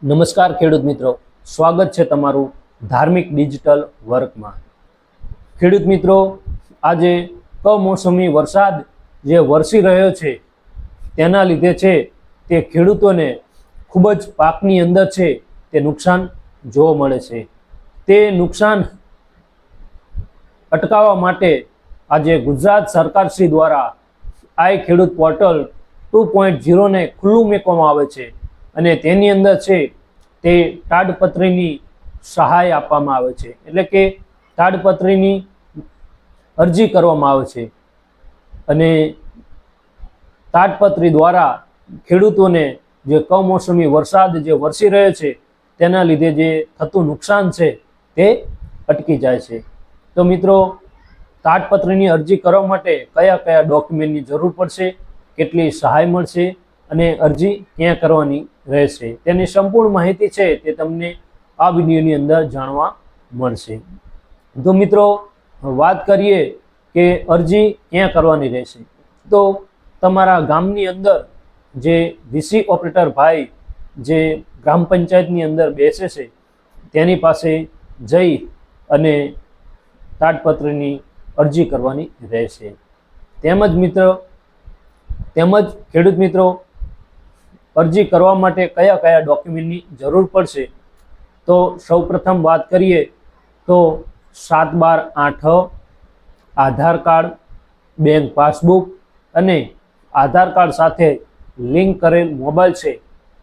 નમસ્કાર ખેડૂત મિત્રો, સ્વાગત છે તમારું ધાર્મિક ડિજિટલ વર્કમાં। ખેડૂત મિત્રો, આજે કમોસમી વરસાદ જે વરસી રહ્યો છે તેના લીધે છે તે ખેડૂતોને ખૂબ જ પાકની અંદર છે તે નુકસાન જોવા મળે છે। તે નુકસાન અટકાવવા માટે આજે ગુજરાત સરકારશ્રી દ્વારા આઈ ખેડૂત પોર્ટલ 2.0 ને ખુલ્લું મૂકવામાં આવે છે અને તેની અંદર છે તે તાડપત્રીની સહાય આપવામાં આવે છે, એટલે કે તાડપત્રીની અરજી કરવામાં આવે છે અને તાડપત્રી દ્વારા ખેડૂતોને જે કમોસમી વરસાદ જે વરસી રહ્યો છે તેના લીધે જે થતું નુકસાન છે તે અટકી જાય છે। તો મિત્રો, તાડપત્રીની અરજી કરવા માટે કયા કયા ડોક્યુમેન્ટની જરૂર પડશે, કેટલી સહાય મળશે અને અરજી ક્યાં કરવાની રહેશે તેની સંપૂર્ણ માહિતી છે તે તમને આ વિડીયોની અંદર જાણવા મળશે। તો મિત્રો, વાત કરીએ કે અરજી ક્યાં કરવાની રહેશે, તો તમારા ગામની અંદર જે વીસી ઓપરેટર ભાઈ જે ગ્રામ પંચાયતની અંદર બેસે છે તેની પાસે જઈ અને તાડપત્રીની અરજી કરવાની રહેશે। તેમજ ખેડૂત મિત્રો, અરજી કરવા માટે કયા કયા ડોક્યુમેન્ટની જરૂર પડશે, તો સૌપ્રથમ વાત કરીએ તો 7/12/8 આધાર કાર્ડ, બેંક પાસબુક અને આધાર કાર્ડ સાથે લિંક કરેલ મોબાઈલ છે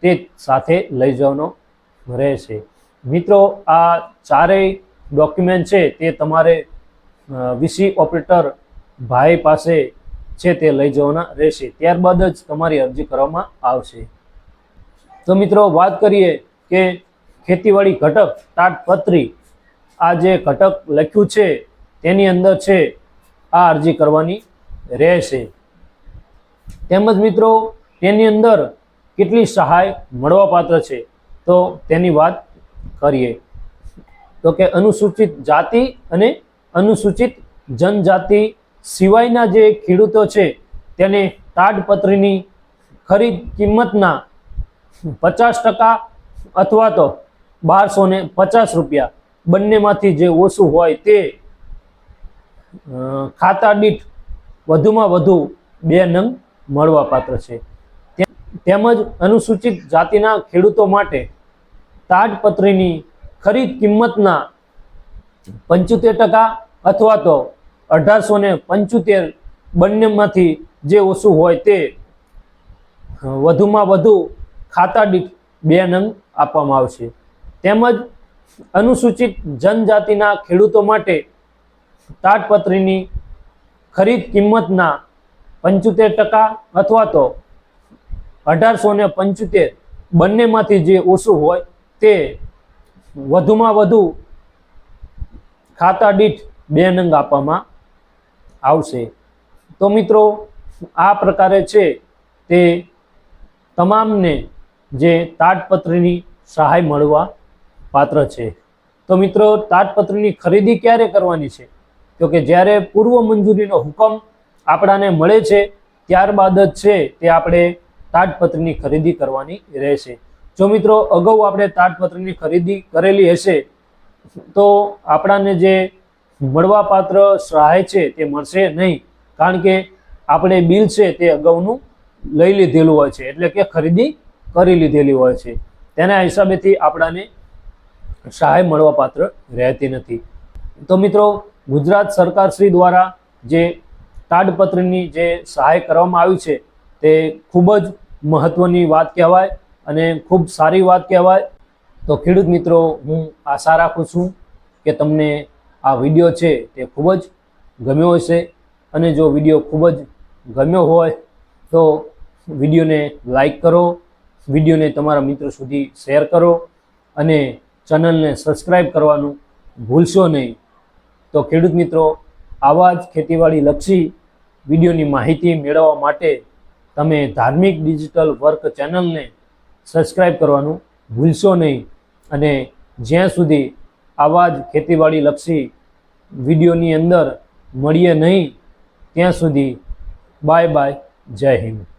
તે સાથે લઈ જવાનો રહેશે। મિત્રો, આ ચારેય ડોક્યુમેન્ટ છે તે તમારે વીસી ઓપરેટર ભાઈ પાસે છે તે લઈ જવાના રહેશે, ત્યારબાદ જ તમારી અરજી કરવામાં આવશે। તો મિત્રો, વાત કરીએ કે ખેતીવાડી ઘટક તાડપત્રી, આ જે ઘટક લખ્યું છે તેની અંદર છે આ અરજી કરવાની રહેશે। તેમજ મિત્રો, તેની અંદર કેટલી સહાય મળવાપાત્ર છે તો તેની વાત કરીએ તો કે અનુસૂચિત જાતિ અને અનુસૂચિત જનજાતિ સિવાયના જે ખેડૂતો છે તેને તાડપત્રીની ખરીદ કિંમતના 50% અથવા તો 1250 રૂપિયા બંનેમાંથી જે ઓછું હોય તે ખાતા દીઠ વધુમાં વધુ 2 નંગ મળવાપાત્ર છે। તેમજ અનુસૂચિત જાતિના ખેડૂતો માટે તાડપત્રીની ખરીદ કિંમતના 75% અથવા તો 1875 બંનેમાંથી જે ઓછું હોય તે વધુમાં વધુ ખાતા દીઠ 2 નંગ આપવામાં આવશે। તેમજ અનુસૂચિત જનજાતિના ખેડૂતો માટે તાડપત્રીની ખરીદ કિંમતના 75% અથવા તો 1875 બંનેમાંથી જે ઓછું હોય તે વધુમાં વધુ ખાતા દીઠ 2 નંગ આપવામાં આવશે। તો મિત્રો, આ પ્રકારે છે તે તમામને જે તાડપત્રીની સહાય મળવા પાત્ર છે। તો મિત્રો, તાડપત્રીની ખરીદી ક્યારે કરવાની છે, તો કે જ્યારે પૂર્વ મંજૂરીનો હુકમ આપણાને મળે છે ત્યારબાદ જ છે તે આપણે તાડપત્રીની ખરીદી કરવાની રહેશે। જો મિત્રો અગાઉ આપણે તાડપત્રીની ખરીદી કરેલી હશે તો આપણાને જે મળવાપાત્ર સહાય છે તે મળશે નહીં, કારણ કે આપણે બિલ છે તે અગાઉનું લઈ લીધેલું હોય છે, એટલે કે ખરીદી કરી લીધેલી હોય છે, તેના હિસાબેથી આપણાને સહાય મળવાપાત્ર રહેતી નથી। તો મિત્રો, ગુજરાત સરકાર શ્રી દ્વારા જે તાડપત્રીની જે સહાય કરવામાં આવી છે તે ખૂબ જ મહત્વની વાત કહેવાય અને ખૂબ સારી વાત કહેવાય। તો ખેડૂત મિત્રો, હું આશા રાખું છું કે તમને આ વિડીયો છે તે ખૂબ જ ગમ્યો હશે અને જો વિડીયો ખૂબ જ ગમ્યો હોય તો વિડીયોને લાઈક કરો, વિડીયોને તમારા મિત્રો સુધી શેર કરો અને ચેનલને સબસ્ક્રાઈબ કરવાનું ભૂલશો નહીં। તો ખેડૂત મિત્રો, આવા જ ખેતીવાડી લક્ષી વિડીયોની માહિતી મેળવવા માટે તમે ધાર્મિક ડિજિટલ વર્ક ચેનલને સબસ્ક્રાઈબ કરવાનું ભૂલશો નહીં અને જ્યાં સુધી આવા જ ખેતીવાડી લક્ષી વિડીયોની અંદર મળીએ નહીં ત્યાં સુધી બાય બાય, જય હિન્દ।